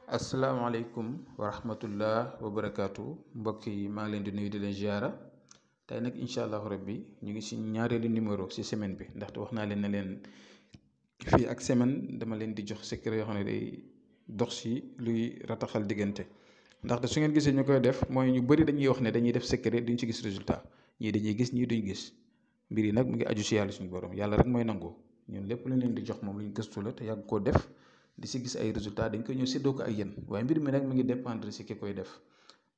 asalaamaaleykum wa rahmatullah wa barakaatu mbokk yi maa ngi leen di nuyu di leen ziara tey nag incha allahu rabbi ñu ngi si ñaareelu numéro si semaine bi ndaxte wax naa leen ne leen fii ak semaine dama leen di jox secret yoo xam ne day dox si luy rataxal diggante ndaxte su ngeen gisee ñu koy def mooy ñu bëri dañuy wax ne dañuy def secret duñ ci gis résultat ñii dañuy gis ñii duñ gis mbir yi nag mu ngi aju si yàlla suñu borom yàlla rek mooy nangu ñun lépp lañ leen di jox moom luñ gëstu la te yàgg koo def di si gis ay résultats dañ koy ñëw séddoo ko ak yéen waaye mbir mi nag mu ngi dépendre si ki koy def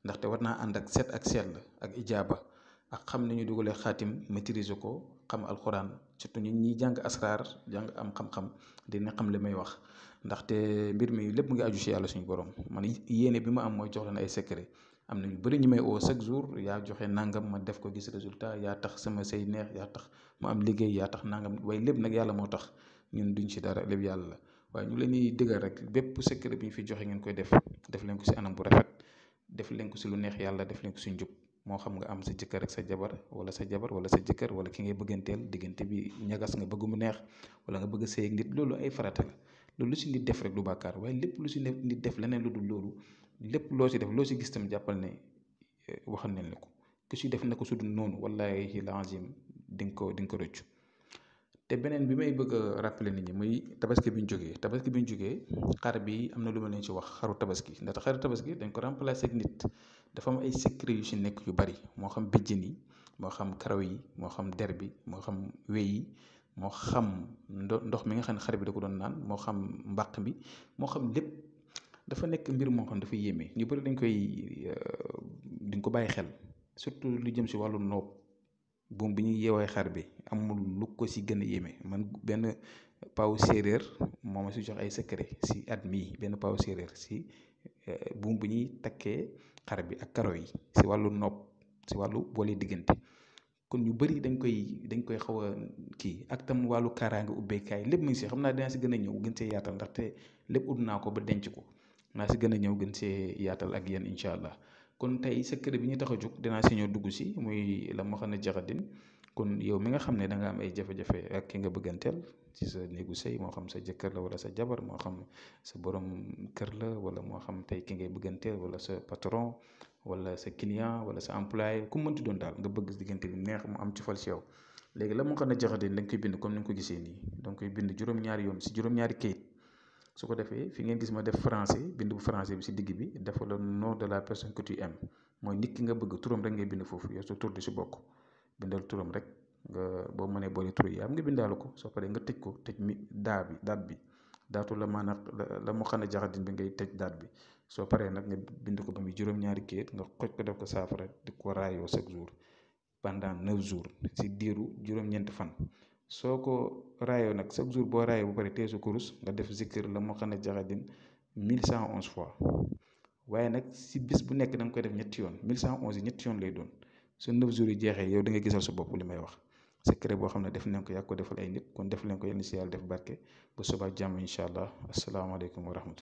ndaxte war naa ànd ak set ak sell ak ijaaba ak xam ni ñu dugalee xaatim maîtriser ko xam alxuraan surtout ñun ñiy jàng asraar jàng am xam-xam dina xam li may wax ndaxte mbir mi lépp mu ngi aju si yàlla suñu borom man yéene bi ma am mooy jox leen ay secret am na ñu bëri ñu may oo chaque jour yaa joxe nangam ma def ko gis résultat yaa tax sama say neex yaa tax ma am liggéey yaa tax nangam waaye lépp nag yàlla moo tax ñun duñ si dara lépp yàlla la. waaye ñu leen di dëggal rek bépp secret bi ñu fi joxe ngeen koy def leen ko si anam bu rafet def leen ko si lu neex yàlla def leen ko si njub moo xam nga am sa jëkkër ak sa jabar wala sa jëkkër wala ki ngay bëgganteel diggante bi ñagas nga bëgg mu neex wala nga bëgg a sëy ak nit loolu ay farata la loolu lu si nit def rek du bàkkaar waaye lépp lu si nit def leneen lu dul loolu lépp loo si def loo si gis tam jàppal ne waxal nañ la ko ku si def na ko su dul noonu wallahi lazim di nga ko rëccu. te beneen bi may bëgg a rappeler nit ñi muy tabaski bi ñu jógee xar bi am na lu ma leen ci wax xaru tabaski ndaxte xaru tabaski dañ ko remplacer ak nit dafa am ay secret yu ci nekk yu bari moo xam béjjën yi moo xam karaw yi moo xam der bi moo xam wey yi moo xam ndox mi nga xam ne xar bi da ko doon naan moo xam mbàq bi moo xam lépp dafa nekk mbir moo xam dafa yéeme ñu bari duñ ko bàyyi xel surtout lu jëm ci wàllu noob buum bi ñuy yeewee xar bi amul lu ko si gën a yéeme man benn paw séeréer moo ma si jox ay secret si at mii benn paw séeréer si buum bi ñuy takkee xar bi ak karo yi si wàllu nopp si wàllu boole diggante kon ñu bëri dañ koy xaw a kii ak tam wàllu kaaraange ubbeekaay lépp mu ngi si xam naa dinaa si gën a ñëw gën see yaatal ndaxte lépp ut naa ko ba denc ko naa si gën a ñëw gën see yaatal ak yéen incha allah. kon tey secret bi ñu tax a jóg dinaa si ñëw dugg si muy la ma xam ne jaxadin kon yow mi nga xam ne da nga am ay jafe-jafe ak ki nga bëgganteel ci sa néegu sëy moo xam sa jëkkër la wala sa jabar moo xam sa borom kër la wala moo xam tey ki ngay bëgganteel wala sa patron wala sa client wala sa employé ku mënti doon daal nga bëgg diggante bi neex mu am ci fal si yow léegi la moo xam ne jaxadin dañ koy bind comme ni nga ko gisee nii donc koy bind juróom-ñaari yoon si juróom-ñaari kayit su ko defee fi ngeen gis ma def français bind bu français bi si digg bi dafa le nom de la personne que tu aimes mooy nit ki nga bëgg turam rek ngay bind foofu yow sa tur di si bokk bindal turam rek nga boo mënee boole tur yi am nga bindaalu ko soo paree nga tëj ko tëj mi daat bi daatu la maanaam la mu xam ne jaxadin bi ngay tëj daat bi soo paree nag nga bind ko ba muy juróom-ñaari kayit nga xoj ko def ko saafara di ko raayoo chaque jour pendant 9 jours si diiru juróom-ñeenti fan. soo ko raayoo nag chaque jour boo raayoo bu pare tee sa kurus nga def zikir la moo xam ne jaxadin 1111 fois waaye nag si bis bu nekk da nga koy def ñetti yoon 1111 yi ñetti yoon lay doon su 9 jours yi jeexee yow da nga gisal sa bopp li may wax secret boo xam ne def nañ ko yàgg ko defal ay nit kon def leen ko yenn si yàlla def barke ba suba jàmm incha allah asalaamaaleykum wa rahmatulah.